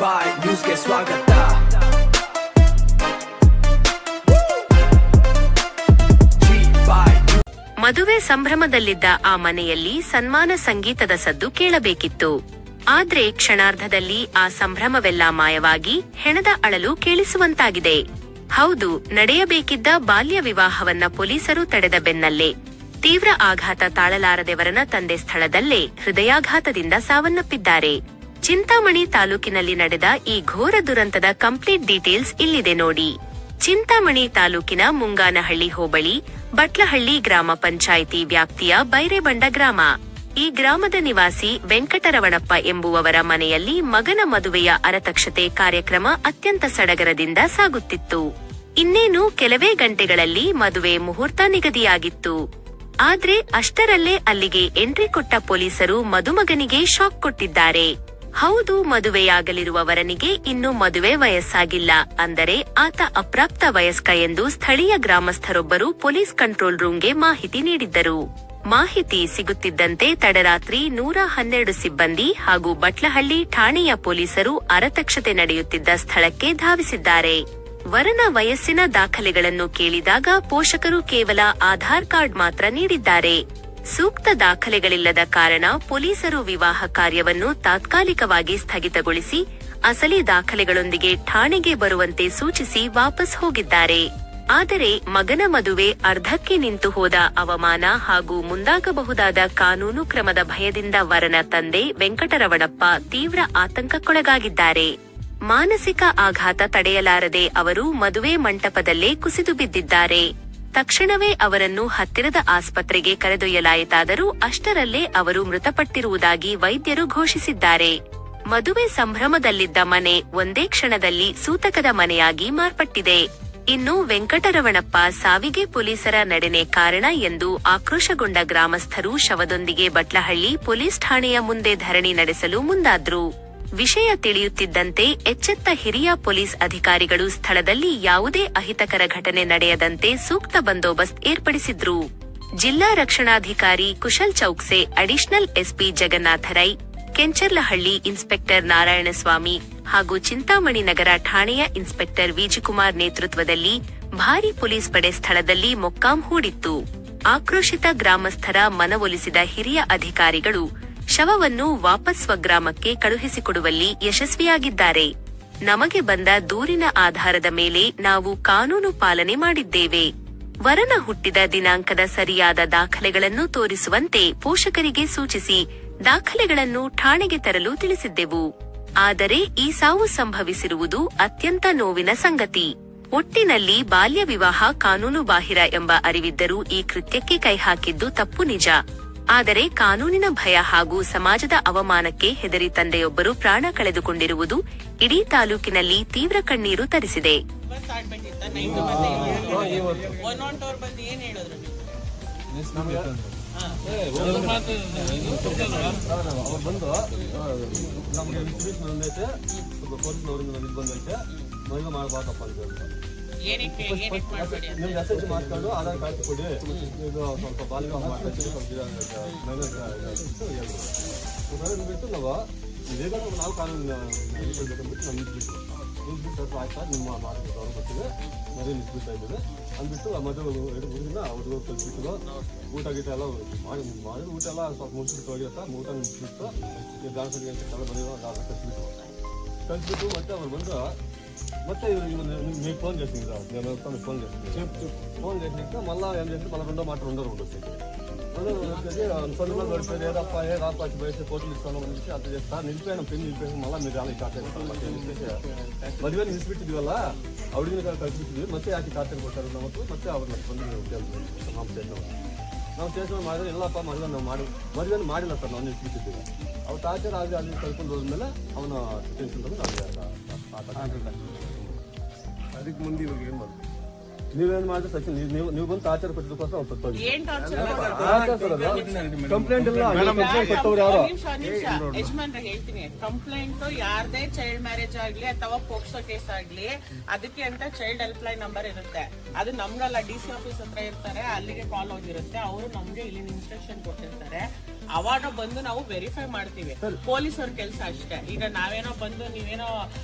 ಬಾಯ್ ನ್ಯೂಸ್ಗೆ ಸ್ವಾಗತ. ಮದುವೆ ಸಂಭ್ರಮದಲ್ಲಿದ್ದ ಆ ಮನೆಯಲ್ಲಿ ಸನ್ಮಾನ ಸಂಗೀತದ ಸದ್ದು ಕೇಳಬೇಕಿತ್ತು. ಆದ್ರೆ ಕ್ಷಣಾರ್ಧದಲ್ಲಿ ಆ ಸಂಭ್ರಮವೆಲ್ಲ ಮಾಯವಾಗಿ ಹೆಣದ ಅಳಲು ಕೇಳಿಸುವಂತಾಗಿದೆ. ಹೌದು, ನಡೆಯಬೇಕಿದ್ದ ಬಾಲ್ಯ ವಿವಾಹವನ್ನ ಪೊಲೀಸರು ತಡೆದ ಬೆನ್ನಲ್ಲೇ ತೀವ್ರ ಆಘಾತ ತಾಳಲಾರದೆವರನ ತಂದೆ ಸ್ಥಳದಲ್ಲೇ ಹೃದಯಾಘಾತದಿಂದ ಸಾವನ್ನಪ್ಪಿದ್ದಾರೆ. ಚಿಂತಾಮಣಿ ತಾಲೂಕಿನಲ್ಲಿ ನಡೆದ ಈ ಘೋರ ದುರಂತದ ಕಂಪ್ಲೀಟ್ ಡೀಟೇಲ್ಸ್ ಇಲ್ಲಿದೆ ನೋಡಿ. ಚಿಂತಾಮಣಿ ತಾಲೂಕಿನ ಮುಂಗಾನಹಳ್ಳಿ ಹೋಬಳಿ ಬಟ್ಲಹಳ್ಳಿ ಗ್ರಾಮ ಪಂಚಾಯಿತಿ ವ್ಯಾಪ್ತಿಯ ಬೈರೇಬಂಡ ಗ್ರಾಮ. ಈ ಗ್ರಾಮದ ನಿವಾಸಿ ವೆಂಕಟರಮಣಪ್ಪ ಎಂಬುವವರ ಮನೆಯಲ್ಲಿ ಮಗನ ಮದುವೆಯ ಅರತಕ್ಷತೆ ಕಾರ್ಯಕ್ರಮ ಅತ್ಯಂತ ಸಡಗರದಿಂದ ಸಾಗುತ್ತಿತ್ತು. ಇನ್ನೇನು ಕೆಲವೇ ಗಂಟೆಗಳಲ್ಲಿ ಮದುವೆ ಮುಹೂರ್ತ ನಿಗದಿಯಾಗಿತ್ತು. ಆದ್ರೆ ಅಷ್ಟರಲ್ಲೇ ಅಲ್ಲಿಗೆ ಎಂಟ್ರಿ ಕೊಟ್ಟ ಪೊಲೀಸರು ಮದುಮಗನಿಗೆ ಶಾಕ್ ಕೊಟ್ಟಿದ್ದಾರೆ. ಹೌದು, ಮದುವೆಯಾಗಲಿರುವ ವರನಿಗೆ ಇನ್ನು ಮದುವೆ ವಯಸ್ಸಾಗಿಲ್ಲ, ಅಂದರೆ ಆತ ಅಪ್ರಾಪ್ತ ವಯಸ್ಕ ಎಂದು ಸ್ಥಳೀಯ ಗ್ರಾಮಸ್ಥರೊಬ್ಬರು ಪೊಲೀಸ್ ಕಂಟ್ರೋಲ್ ರೂಂಗೆ ಮಾಹಿತಿ ನೀಡಿದ್ದರು. ಮಾಹಿತಿ ಸಿಗುತ್ತಿದ್ದಂತೆ ತಡರಾತ್ರಿ 112 ಸಿಬ್ಬಂದಿ ಹಾಗೂ ಬಟ್ಲಹಳ್ಳಿ ಠಾಣೆಯ ಪೊಲೀಸರು ಅರತಕ್ಷತೆ ನಡೆಯುತ್ತಿದ್ದ ಸ್ಥಳಕ್ಕೆ ಧಾವಿಸಿದ್ದಾರೆ. ವರನ ವಯಸ್ಸಿನ ದಾಖಲೆಗಳನ್ನು ಕೇಳಿದಾಗ ಪೋಷಕರು ಕೇವಲ ಆಧಾರ್ ಕಾರ್ಡ್ ಮಾತ್ರ ನೀಡಿದ್ದಾರೆ. ಸೂಕ್ತ ದಾಖಲೆಗಳಿಲ್ಲದ ಕಾರಣ ಪೊಲೀಸರು ವಿವಾಹ ಕಾರ್ಯವನ್ನು ತಾತ್ಕಾಲಿಕವಾಗಿ ಸ್ಥಗಿತಗೊಳಿಸಿ ಅಸಲಿ ದಾಖಲೆಗಳೊಂದಿಗೆ ಠಾಣೆಗೆ ಬರುವಂತೆ ಸೂಚಿಸಿ ವಾಪಸ್ ಹೋಗಿದ್ದಾರೆ. ಆದರೆ ಮಗನ ಮದುವೆ ಅರ್ಧಕ್ಕೆ ನಿಂತು ಹೋದ ಅವಮಾನ ಹಾಗೂ ಮುಂದಾಗಬಹುದಾದ ಕಾನೂನು ಕ್ರಮದ ಭಯದಿಂದ ವರನ ತಂದೆ ವೆಂಕಟರಮಣಪ್ಪ ತೀವ್ರ ಆತಂಕಕ್ಕೊಳಗಾಗಿದ್ದಾರೆ. ಮಾನಸಿಕ ಆಘಾತ ತಡೆಯಲಾರದೆ ಅವರು ಮದುವೆ ಮಂಟಪದಲ್ಲೇ ಕುಸಿದು ಬಿದ್ದಿದ್ದಾರೆ. ತಕ್ಷಣವೇ ಅವರನ್ನು ಹತ್ತಿರದ ಆಸ್ಪತ್ರೆಗೆ ಕರೆದೊಯ್ಯಲಾಯಿತಾದರೂ ಅಷ್ಟರಲ್ಲೇ ಅವರು ಮೃತಪಟ್ಟಿರುವುದಾಗಿ ವೈದ್ಯರು ಘೋಷಿಸಿದ್ದಾರೆ. ಮದುವೆ ಸಂಭ್ರಮದಲ್ಲಿದ್ದ ಮನೆ ಒಂದೇ ಕ್ಷಣದಲ್ಲಿ ಸೂತಕದ ಮನೆಯಾಗಿ ಮಾರ್ಪಟ್ಟಿದೆ. ಇನ್ನು ವೆಂಕಟರಮಣಪ್ಪ ಸಾವಿಗೆ ಪೊಲೀಸರ ನಡೆನೆ ಕಾರಣ ಎಂದು ಆಕ್ರೋಶಗೊಂಡ ಗ್ರಾಮಸ್ಥರು ಶವದೊಂದಿಗೆ ಬಟ್ಲಹಳ್ಳಿ ಪೊಲೀಸ್ ಠಾಣೆಯ ಮುಂದೆ ಧರಣಿ ನಡೆಸಲು ಮುಂದಾದ್ರು. ವಿಷಯ ತಿಳಿಯುತ್ತಿದ್ದಂತೆ ಎಚ್ಚೆತ್ತ ಹಿರಿಯ ಪೊಲೀಸ್ ಅಧಿಕಾರಿಗಳು ಸ್ಥಳದಲ್ಲಿ ಯಾವುದೇ ಅಹಿತಕರ ಘಟನೆ ನಡೆಯದಂತೆ ಸೂಕ್ತ ಬಂದೋಬಸ್ತ್ ಏರ್ಪಡಿಸಿದ್ರು. ಜಿಲ್ಲಾ ರಕ್ಷಣಾಧಿಕಾರಿ Kushal Chowkse, additional SP Jagannatha Rai, Kencharlahalli inspector Narayanaswamy ಹಾಗೂ ಚಿಂತಾಮಣಿ ನಗರ ಠಾಣೆಯ ಇನ್ಸ್ಪೆಕ್ಟರ್ ವಿಜಿಕುಮಾರ್ ನೇತೃತ್ವದಲ್ಲಿ ಭಾರೀ ಪೊಲೀಸ್ ಪಡೆ ಸ್ಥಳದಲ್ಲಿ ಮೊಕ್ಕಾಂ ಹೂಡಿತ್ತು. ಆಕ್ರೋಶಿತ ಗ್ರಾಮಸ್ಥರ ಮನವೊಲಿಸಿದ ಹಿರಿಯ ಅಧಿಕಾರಿಗಳು ಶವವನ್ನು ವಾಪಸ್ ಸ್ವಗ್ರಾಮಕ್ಕೆ ಕಳುಹಿಸಿಕೊಡುವಲ್ಲಿ ಯಶಸ್ವಿಯಾಗಿದ್ದಾರೆ. ನಮಗೆ ಬಂದ ದೂರಿನ ಆಧಾರದ ಮೇಲೆ ನಾವು ಕಾನೂನು ಪಾಲನೆ ಮಾಡಿದ್ದೇವೆ. ವರನ ಹುಟ್ಟಿದ ದಿನಾಂಕದ ಸರಿಯಾದ ದಾಖಲೆಗಳನ್ನು ತೋರಿಸುವಂತೆ ಪೋಷಕರಿಗೆ ಸೂಚಿಸಿ ದಾಖಲೆಗಳನ್ನು ಠಾಣೆಗೆ ತರಲು ತಿಳಿಸಿದ್ದೆವು. ಆದರೆ ಈ ಸಾವು ಸಂಭವಿಸಿರುವುದು ಅತ್ಯಂತ ನೋವಿನ ಸಂಗತಿ. ಒಟ್ಟಿನಲ್ಲಿ ಬಾಲ್ಯ ವಿವಾಹ ಕಾನೂನು ಬಾಹಿರ ಎಂಬ ಅರಿವಿದ್ದರೂ ಈ ಕೃತ್ಯಕ್ಕೆ ಕೈಹಾಕಿದ್ದು ತಪ್ಪು ನಿಜ. ಆದರೆ ಕಾನೂನಿನ ಭಯ ಹಾಗೂ ಸಮಾಜದ ಅವಮಾನಕ್ಕೆ ಹೆದರಿ ತಂದೆಯೊಬ್ಬರು ಪ್ರಾಣ ಕಳೆದುಕೊಂಡಿರುವುದು ಇಡೀ ತಾಲೂಕಿನಲ್ಲಿ ತೀವ್ರ ಕಣ್ಣೀರು ತರಿಸಿದೆ. ನಿಮ್ಗೆ ಎಸ್ ಮಾಡ್ಕೊಂಡು ಆಧಾರ್ ಕಾರ್ಡ್ ಕೊಡಿ, ಇದು ಸ್ವಲ್ಪ ಬಾಲ್ಯ ಮಾಡ್ಕೊಂಡು ಬಿಟ್ಟು ನಾವು ಇದೇಗ ನಾವು ಕಾನೂನು ನಿಲ್ಬೇಕಂದ್ಬಿಟ್ಟು ನಮ್ಗೆ ಬಿಟ್ಟು ಸ್ವಲ್ಪ ಆಯ್ತಾ ನಿಮ್ಮ ಮಾಡ್ಬೇಕು ಅವ್ರು ಬರ್ತೀವಿ ಮದುವೆ ನಿಲ್ಸ್ಬಿಡ್ತಾ ಇದ್ದೀವಿ ಅಂದ್ಬಿಟ್ಟು ಆ ಮದುವೆ ಹುಡುಗಿನ ಅವ್ರಿಗೂ ಕಲ್ಸ್ಬಿಟ್ಟು ಊಟ ಗೀಟ ಎಲ್ಲ ಮಾಡಿದ್ರು. ಊಟ ಎಲ್ಲ ಸ್ವಲ್ಪ ಮುಗಿಸ್ಬಿಟ್ಟು ಹೋಗಿರತ್ತ, ಊಟ ಮುಗಿಸ್ಬಿಟ್ಟು ಈಗ ಗಾಣಸರಿಗೆ ಎಲ್ಲ ಬಂದಿರೋ ಕಲ್ಸ್ಬಿಟ್ಟು ಮತ್ತೆ ಅವ್ರು ಬಂದು ಮತ್ತೆ మీరు ఫోన్ చేసింది నేను ఫోన్ చేసింది ఫోన్ చేసినాక మళ్ళీ ఏం చేసి మళ్ళీ రెండో మాట వచ్చేసి సొంతలో గడిపేది ఏదప్పా రాపాచి బయట కోట్లు ఇస్తాను అనేసి అంత చేస్తా నిలిపోయిన పెళ్లి నిలిపేసి మళ్ళీ మీరు అలా ఖాతా మದುವೆ ನಿಲ್ಲಿಸ್ಬಿಟ್ಟಿದ್ವಿ ವಲ್ಲ ಅವಳಿಗೆ ಕಳಿಸ್ಬಿಟ್ಟಿದ್ವಿ. ಮತ್ತೆ ಯಾಕೆ ಖಾತೆ ಕೊಡ್ತಾರೆ ನಮ್ಮತ್ತು ಮತ್ತೆ ಅವ್ರನ್ನ ಬಂದು ನಾವು ಸೇರ್ಕೊಂಡು ಮಾಡಿದ್ರೆ ಎಲ್ಲಪ್ಪ ಮದುವೆ ನಾವು ಮದುವೆ ಮಾಡಿಲ್ಲ ಸರ್, ನಾವು ನಿಲ್ಲಿಸ್ಬಿಟ್ಟಿದ್ದೀವಿ. ಅವ್ರು ಟಾರ್ಚರ್ ಆಗಿ ಅಲ್ಲಿ ಕಳ್ಕೊಂಡು ಹೋದ್ಮೇಲೆ ಅವನ ಟೆನ್ಷನ್ ತಂದು ನಾವು ಅದಕ್ಕೆ ಮುಂದೆ ಇವಾಗ ಏನ್ ಮಾಡ್ತೀವಿ? ನೀವೇನ್ ಮಾಡಿದ್ರೆ ಸಚಿನ್ ನೀವು ಬಂದು ಟಾರ್ಚರ್ ಕೊಟ್ಟಿದ್ದಕ್ಕೋಸ್ಕರ ಕಂಪ್ಲೇಂಟ್ ಇಲ್ಲ. ಯಜಮಾನ್ರ ಹೇಳ್ತೀನಿ, ಕಂಪ್ಲೇಂಟ್ ಯಾರದೇ ಚೈಲ್ಡ್ ಮ್ಯಾರೇಜ್ ಆಗ್ಲಿ ಅಥವಾ ಪೋಕ್ಸೋ ಕೇಸ್ ಆಗ್ಲಿ ಅದಕ್ಕೆ ಅಂತ ಚೈಲ್ಡ್ ಹೆಲ್ಪ್ ಲೈನ್ ನಂಬರ್ ಇರುತ್ತೆ. ಅದು ನಮ್ಗಲ್ಲ, DC ಆಫೀಸ್ ಹತ್ರ ಇರ್ತಾರೆ, ಅಲ್ಲಿಗೆ ಕಾಲ್ ಹೋಗಿರುತ್ತೆ. ಅವರು ನಮ್ಗೆ ಇಲ್ಲಿ ಇನ್ಸ್ಟ್ರಕ್ಷನ್ ಕೊಟ್ಟಿರ್ತಾರೆ. ಅವಾಗ ಬಂದು ನಾವು ವೆರಿಫೈ ಮಾಡ್ತೀವಿ. ಪೊಲೀಸವ್ರ ಕೆಲಸ ಅಷ್ಟೇ. ಈಗ ನಾವೇನೋ ಬಂದು ನೀವೇನೋ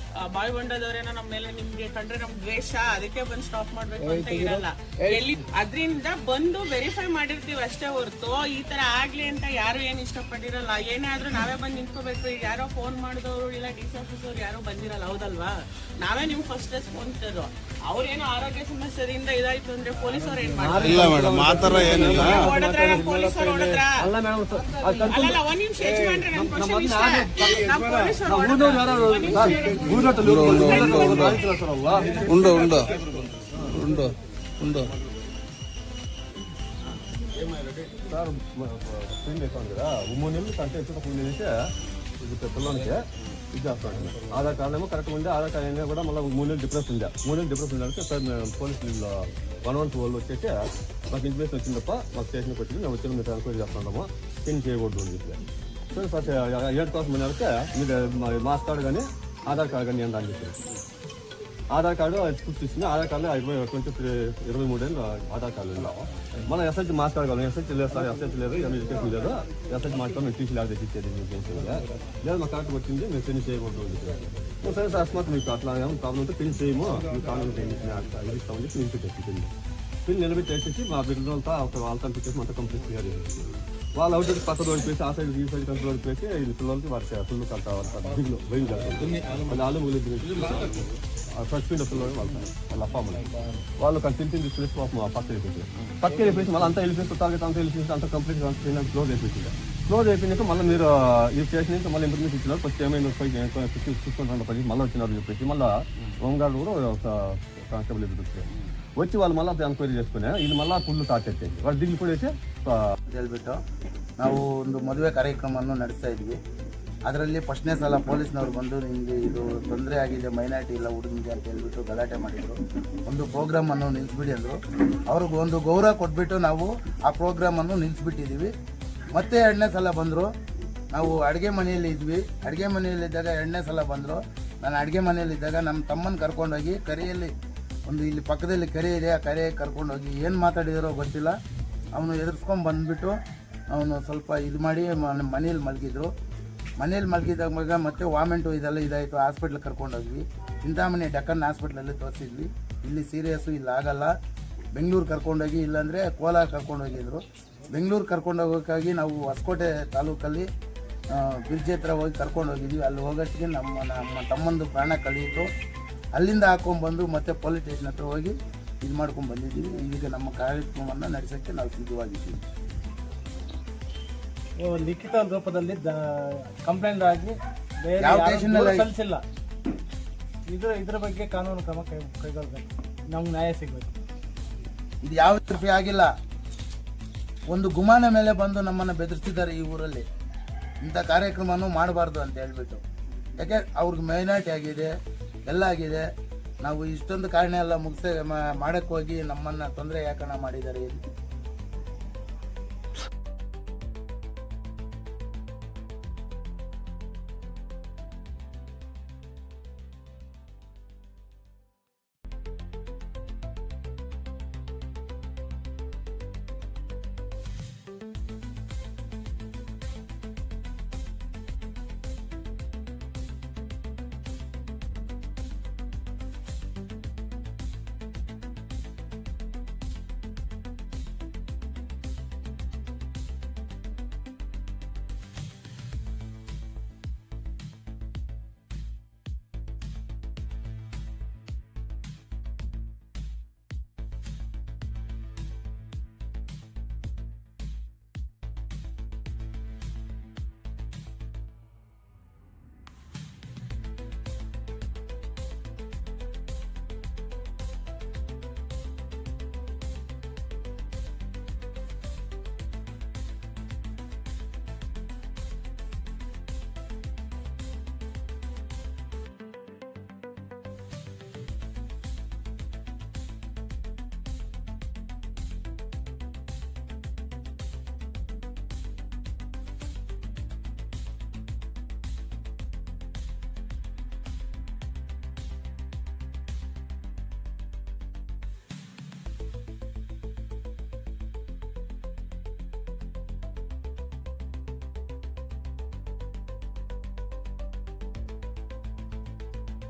ಬಾಯ್ಗೊಂಡದವ್ರೇನೋ ನಮ್ಮ ಮೇಲೆ ನಿಮ್ಗೆ ಕಂಡ್ರೆ ನಮ್ ದ್ವೇಷ ಅದಕ್ಕೆ ಬಂದು ಸ್ಟಾಪ್ ಮಾಡ್ಬೇಕು ಅಂತ ಇರಲ್ಲ. ಅದ್ರಿಂದ ಬಂದು ವೆರಿಫೈ ಮಾಡಿರ್ತೀವಿ ಅಷ್ಟೇ ಹೊರತು ಈ ತರ ಆಗ್ಲಿ ಅಂತ ಯಾರು ಏನ್ ಇಷ್ಟಪಟ್ಟಿರಲ್ಲ. ಏನೇ ಆದ್ರೂ ನಾವೇ ಬಂದು ನಿಂತ್ಕೋಬೇಕು. ಈಗ ಯಾರೋ ಫೋನ್ ಮಾಡಿದವರು ಇಲ್ಲ ಡಿಸಿ ಆಫೀಸರ್ ಯಾರೋ ಬಂದಿರಲ್ಲ, ಹೌದಲ್ವಾ? ನಾವೇ ನಿಮ್ಗೆ ಫಸ್ಟ್ ರೆಸ್ಪಾನ್ಸ್ ಇರೋದು. ಅವ್ರೇನೋ ಆರೋಗ್ಯ ಸಮಸ್ಯೆಯಿಂದ ಇದಾಯ್ತು ಅಂದ್ರೆ ಪೊಲೀಸರು ಏನ್ ಮಾಡ್ತಾರೆ? ಪೊಲೀಸರು ಹೊಡೆದ್ರ ಅಲ್ಲ, ಒಂದ್ ನಿಮಿಷ ಯಜಮಾನ್ರೆ, ನನ್ ಕ್ವಶನ್ ಇಷ್ಟ. ನಾವು ಪೊಲೀಸರು సార్ స్క్రీన్ వేసాను 3 నెలలు కంటే ఎక్కువ చేస్తే ఇది పిల్లలకి ఇది చేస్తాను. ఆధార్ కార్డు ఏమో కరెక్ట్ ఉండే, ఆధార్ కార్డు అయినా కూడా మళ్ళీ 3 నెలలు డిఫరెన్స్ ఉండే. 3 నెలలు డిఫరెన్స్ ఉండే సార్ పోలీసులు 112 వాళ్ళు వచ్చేసి మాకు ఇన్ఫర్మేషన్ వచ్చింది తప్ప మాకు స్టేషన్కి వచ్చింది, మేము వచ్చిన మీరు ఎంక్వైరీ చేస్తున్నాము, పిన్ చేయకూడదు అని చెప్పి. సో ఫస్ట్ 8 కోసం అడిగితే మీరు మాస్ కార్డు కానీ ఆధార్ కార్డు కానీ ఏంటని చెప్పారు. ఆధార్ కార్డు తీసుకుని ఆధార్ కార్డులో 23 ఏళ్ళు ఆధార్ కార్డు ఉన్నాము. మన ఎస్హెచ్ మాస్ కార్డు కావాలి. ఎస్హెచ్ లేదు సార్, ఎస్హెచ్ లేదు, ఎడ్యుకేషన్ లేదు, ఎస్హెచ్ మాస్ కార్డు మేము టీసీ లేదు తెచ్చిచ్చేది లేదు, మా కార్డు వచ్చింది మేము పిన్ చేయకూడదు అని చెప్పారు. సరే సార్ అస్మాత్ మీకు అట్లా ఏమో ప్రాబ్లం ఉంటే పిన్ చేయము, మీ కార్డు ఇది ఇస్తామని చెప్పి నిలిపెట్టేసి పిన్ నిలబెట్టేసేసి మా బిడ్డలతో వాళ్ళతో పంపించేసి అంతా కంప్లీట్ క్లియర్ చేసి వాళ్ళు అవుట్ పక్కన ఓడిపోయి ఆ సైడ్ ఈ సైడ్ కంట్రోల్ ఓడిపోయి ఈ పిల్లలకి వారికి ఫుల్ కట్టాలి దిగులు వెయ్యి కట్టాలి. వాళ్ళు ముగ్గురు ఫస్ట్ పిన్ పిల్లలు వాళ్ళ అప్ప వాళ్ళు తిని తీసుకుని పక్క వెళ్ళిపోయి మళ్ళీ అంతా వెళ్ళిపోయి టార్గెట్ అంతా వెళ్ళిపోయి అంతా కంప్లీట్ క్లోజ్ అయిపోయింది. క్లోజ్ అయిపోయినాక మళ్ళీ మీరు ఈ స్టేషన్ నుంచి మళ్ళీ ఇన్ఫర్మేషన్ ఇచ్చినారు. ఫస్ట్ ఏమైనా చూసుకుంటారు పది మళ్ళీ వచ్చినారు చెప్పేసి మళ్ళీ హోంగార్డ్ కూడా ఒక కానిస్టేబుల్ ఎదురు వచ్చి వాళ్ళు ಮళ్ళీ ಎನ್ಕ್ವೈರಿ చేసుకునే ಇದು ಮళ్ళీ ಫುಲ್ ಟಾರ್ಗೆಟ್ ಐತಿ వాళ్ళు ದಿಗ್ಲು ಕೊಡೇಸಿ ಹೇಳ್ಬಿಟ್ಟು ನಾವು ಒಂದು ಮದುವೆ ಕಾರ್ಯಕ್ರಮವನ್ನು ನಡೆಸ್ತಾ ಇದ್ವಿ. ಅದರಲ್ಲಿ ಫಸ್ಟ್ನೇ ಸಲ ಪೊಲೀಸ್ನವ್ರು ಬಂದು ನಿಮಗೆ ಇದು ತೊಂದರೆ ಆಗಿದೆ, ಮೈನಾರಿಟಿ ಇಲ್ಲ ಹುಡುಗನಿಗೆ ಅಂತ ಹೇಳ್ಬಿಟ್ಟು ಗಲಾಟೆ ಮಾಡಿದರು. ಒಂದು ಪ್ರೋಗ್ರಾಮನ್ನು ನಿಲ್ಲಿಸ್ಬಿಡಿ ಅಂದರು. ಅವ್ರಿಗೆ ಒಂದು ಗೌರವ ಕೊಟ್ಬಿಟ್ಟು ನಾವು ಆ ಪ್ರೋಗ್ರಾಮನ್ನು ನಿಲ್ಲಿಸ್ಬಿಟ್ಟಿದ್ದೀವಿ. ಮತ್ತೆ 2ನೇ ಸಲ ಬಂದರು. ನಾವು ಅಡುಗೆ ಮನೆಯಲ್ಲಿ ಇದ್ವಿ. ಅಡುಗೆ ಮನೆಯಲ್ಲಿದ್ದಾಗ 2ನೇ ಸಲ ಬಂದರು. ನಾನು ಅಡುಗೆ ಮನೆಯಲ್ಲಿದ್ದಾಗ ನಮ್ಮ ತಮ್ಮನ ಕರ್ಕೊಂಡೋಗಿ ಕೆರೆಯಲ್ಲಿ ಒಂದು ಇಲ್ಲಿ ಪಕ್ಕದಲ್ಲಿ ಕೆರೆ ಇದೆ, ಆ ಕೆರೆ ಕರ್ಕೊಂಡೋಗಿ ಏನು ಮಾತಾಡಿದಾರೋ ಗೊತ್ತಿಲ್ಲ. ಅವನು ಎದುರಿಸ್ಕೊಂಡು ಬಂದುಬಿಟ್ಟು ಅವನು ಸ್ವಲ್ಪ ಇದು ಮಾಡಿ ಮನೇಲಿ ಮಲಗಿದ್ರು. ಮನೇಲಿ ಮಲಗಿದಾಗ ಮತ್ತೆ ವಾಮೆಂಟು ಇದೆಲ್ಲ ಇದಾಯಿತು. ಹಾಸ್ಪಿಟ್ಲಿಗೆ ಕರ್ಕೊಂಡೋದ್ವಿ. ಚಿಂತಾಮಣಿ ಡೆಕ್ಕನ್ ಹಾಸ್ಪಿಟ್ಲಲ್ಲಿ ತೋರಿಸಿದ್ವಿ. ಇಲ್ಲಿ ಸೀರಿಯಸ್ಸು, ಇಲ್ಲಿ ಆಗಲ್ಲ, ಬೆಂಗಳೂರು ಕರ್ಕೊಂಡೋಗಿ ಇಲ್ಲಾಂದರೆ ಕೋಲಾರ ಕರ್ಕೊಂಡೋಗಿದ್ರು. ಬೆಂಗಳೂರು ಕರ್ಕೊಂಡೋಗೋಕ್ಕಾಗಿ ನಾವು ಹೊಸಕೋಟೆ ತಾಲೂಕಲ್ಲಿ ಬ್ರಿಡ್ಜ್ ಹತ್ರ ಹೋಗಿ ಕರ್ಕೊಂಡೋಗಿದ್ವಿ. ಅಲ್ಲಿ ಹೋಗೋತ್ತಿಗೆ ನಮ್ಮ ತಮ್ಮಂದು ಪ್ರಾಣ ಕಳೆಯಿತು. ಅಲ್ಲಿಂದ ಹಾಕೊಂಡ್ಬಂದು ಮತ್ತೆ ಪೊಲೀಸ್ ಸ್ಟೇಷನ್ ಹತ್ರ ಹೋಗಿ ಇದು ಮಾಡ್ಕೊಂಡು ಬಂದಿದ್ದೀವಿ. ಈಗ ನಮ್ಮ ಕಾರ್ಯಕ್ರಮವನ್ನು ನಡೆಸೋಕ್ಕೆ ನಾವು ಸಿದ್ಧವಾಗಿದ್ದೀವಿ. ಲಿಖಿತ ರೂಪದಲ್ಲಿ ಕಂಪ್ಲೇಂಟ್ ಆಗಿ ಯಾವ ಸ್ಟೇಷನ್ನಲ್ಲಿ ಸಲ್ಲಿಸಿಲ್ಲ. ಇದ್ರ ಬಗ್ಗೆ ಕಾನೂನು ಕ್ರಮ ಕೈಗೊಳ್ಬೇಕು, ನಮ್ಗೆ ನ್ಯಾಯ ಸಿಗಬೇಕು. ಇದು ಯಾವ ರೂಪಾಯಿ ಆಗಿಲ್ಲ. ಒಂದು ಗುಮಾನ ಮೇಲೆ ಬಂದು ನಮ್ಮನ್ನು ಬೆದರಿಸಿದ್ದಾರೆ ಈ ಊರಲ್ಲಿ. ಇಂಥ ಕಾರ್ಯಕ್ರಮನೂ ಮಾಡಬಾರ್ದು ಅಂತ ಹೇಳ್ಬಿಟ್ಟು. ಯಾಕೆ ಅವ್ರಿಗೆ ಮೈನಾರಿಟಿ ಆಗಿದೆ, ಎಲ್ಲ ಆಗಿದೆ. ನಾವು ಇಷ್ಟೊಂದು ಕಾರಣ ಎಲ್ಲ ಮುಗಿಸ ಮಾಡೋಕ್ಕೆ ಹೋಗಿ ನಮ್ಮನ್ನು ತೊಂದರೆ ಯಾಕಣ ಮಾಡಿದ್ದಾರೆ.